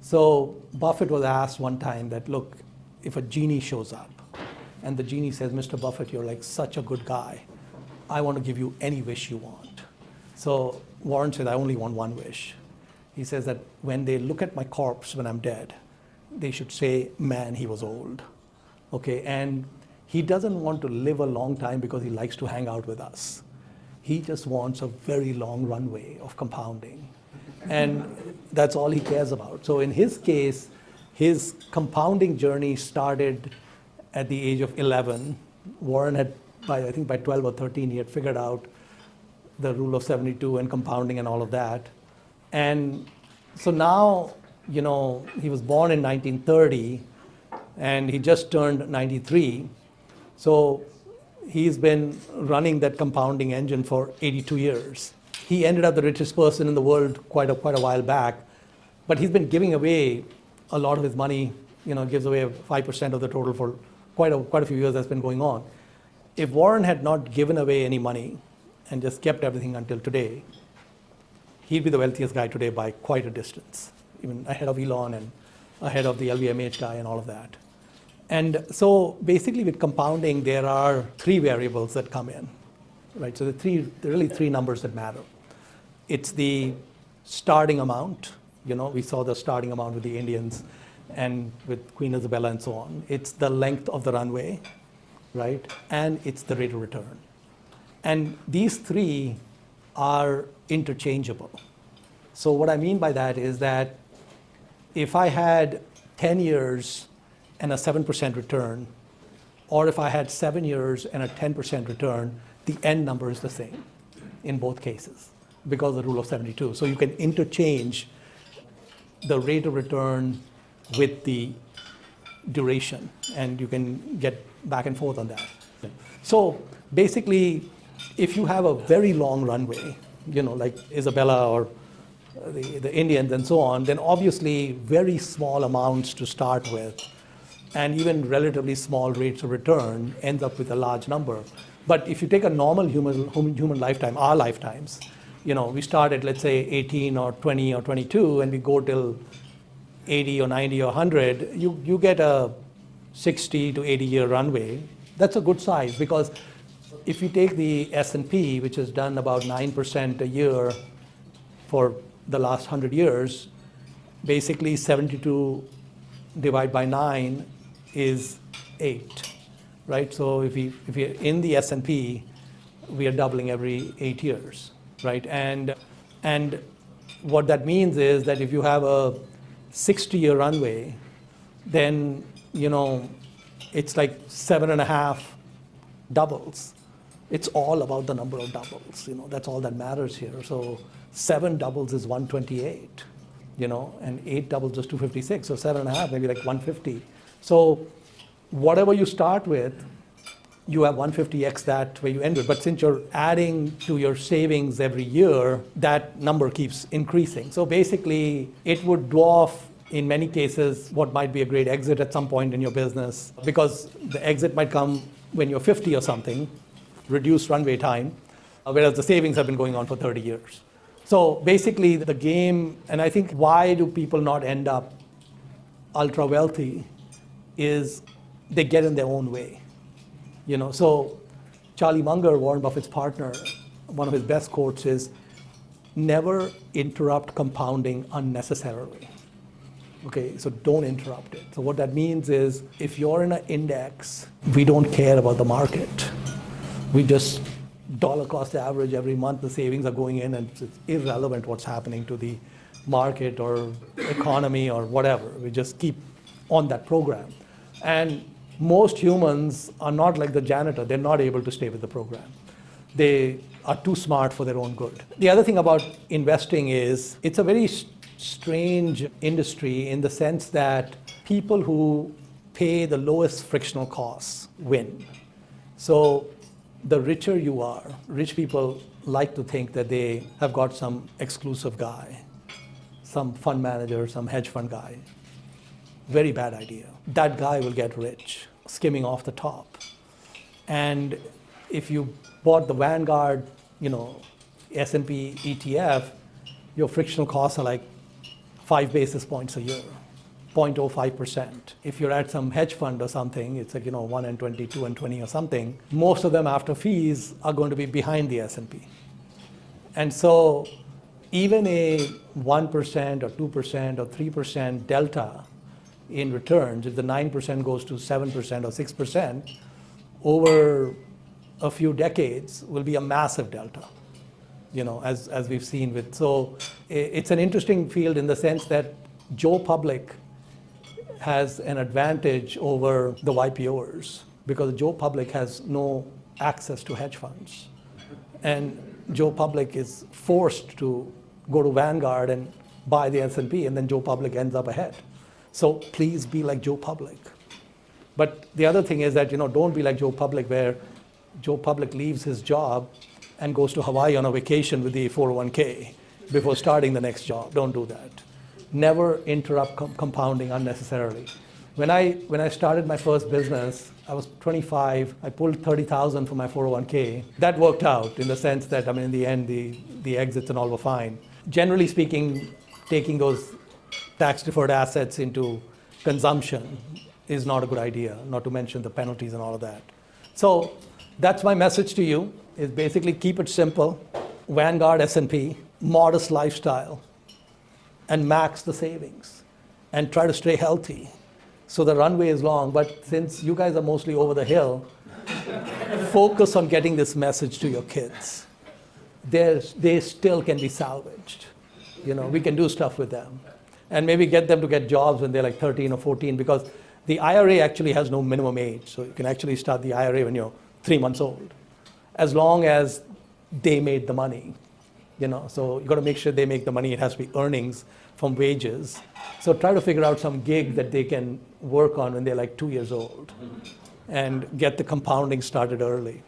So Buffett was asked one time that, look, if a genie shows up and the genie says, Mr. Buffett, you're like such a good guy. I want to give you any wish you want. So Warren said, I only want one wish. He says that when they look at my corpse when I'm dead, they should say, man, he was old. Okay, and he doesn't want to live a long time because he likes to hang out with us. He just wants a very long runway of compounding. And that's all he cares about. So in his case, his compounding journey started at the age of 11. Warren had, I think by 12 or 13, he had figured out the rule of 72 and compounding and all of that. And so now, you know, he was born in 1930 and he just turned 93. So he's been running that compounding engine for 82 years. He ended up the richest person in the world quite a while back, but he's been giving away a lot of his money, you know, gives away 5% of the total for quite a few years that's been going on. If Warren had not given away any money and just kept everything until today, he'd be the wealthiest guy today by quite a distance, even ahead of Elon and ahead of the LVMH guy and all of that. And so basically with compounding, there are three variables that come in, right? So there are really three numbers that matter. It's the starting amount. You know, we saw the starting amount with the Indians and with Queen Isabella and so on. It's the length of the runway, right? And it's the rate of return. And these three are interchangeable. So what I mean by that is that if I had 10 years and a 7% return, or if I had 7 years and a 10% return, the end number is the same in both cases because of the rule of 72. So you can interchange the rate of return with the duration, and you can get back and forth on that. So basically, if you have a very long runway, you know, like Isabella or the Indians and so on, then obviously very small amounts to start with, and even relatively small rates of return ends up with a large number. But if you take a normal human lifetime, our lifetimes, you know, we start at, let's say, 18 or 20 or 22, and we go till 80 or 90 or 100, you get a 60 to 80 year runway. That's a good size, because if you take the S&P, which has done about 9% a year for the last 100 years, basically 72 divided by 9 is 8, right? So if you're in the S&P, we are doubling every 8 years, right? And what that means is that if you have a 60-year runway, then, you know, it's like 7.5 doubles. It's all about the number of doubles, you know, that's all that matters here. So 7 doubles is 128, you know, and 8 doubles is 256. So 7.5, maybe like 150. So whatever you start with, you have 150x that where you end with. But since you're adding to your savings every year, that number keeps increasing. So basically, it would dwarf, in many cases, what might be a great exit at some point in your business, because the exit might come when you're 50 or something, reduced runway time, whereas the savings have been going on for 30 years. So basically, the game, and I think why do people not end up ultra wealthy, is they get in their own way. You know, so Charlie Munger, Warren Buffett's partner, one of his best quotes is, never interrupt compounding unnecessarily. Okay, so don't interrupt it. So what that means is, if you're in an index, we don't care about the market. We just dollar cost average every month, the savings are going in, and it's irrelevant what's happening to the market or economy or whatever. We just keep on that program. And most humans are not like the janitor. They're not able to stay with the program. They are too smart for their own good. The other thing about investing is it's a very strange industry in the sense that people who pay the lowest frictional costs win. So the richer you are, rich people like to think that they have got some exclusive guy, some fund manager, some hedge fund guy. Very bad idea. That guy will get rich, skimming off the top. And if you bought the Vanguard, you know, S&P ETF, your frictional costs are like 5 basis points a year, 0.05%. If you're at some hedge fund or something, it's like 1 and 20, 2 and 20 or something. Most of them after fees are going to be behind the S&P. And so even a 1% or 2% or 3% delta in returns, if the 9% goes to 7% or 6%, over a few decades will be a massive delta, as we've seen with. So it's an interesting field in the sense that Joe Public has an advantage over the YPOers because Joe Public has no access to hedge funds. And Joe Public is forced to go to Vanguard and buy the S&P, and then Joe Public ends up ahead. So please be like Joe Public. But the other thing is that, don't be like Joe Public, where Joe Public leaves his job and goes to Hawaii on a vacation with the 401k before starting the next job. Don't do that. Never interrupt compounding unnecessarily. When I started my first business, I was 25. I pulled 30,000 from my 401k. That worked out in the sense that, in the end, the exits and all were fine. Generally speaking, taking those tax-deferred assets into consumption is not a good idea, not to mention the penalties and all of that. So that's my message to you, is basically keep it simple. Vanguard S&P, modest lifestyle, and max the savings. And try to stay healthy. So the runway is long, but since you guys are mostly over the hill, focus on getting this message to your kids. They still can be salvaged. We can do stuff with them. And maybe get them to get jobs when they're like 13 or 14, because the IRA actually has no minimum age. So you can actually start the IRA when you're 3 months old, as long as they made the money. So you got to make sure they make the money. It has to be earnings from wages. So try to figure out some gig that they can work on when they're like 2 years old and get the compounding started early.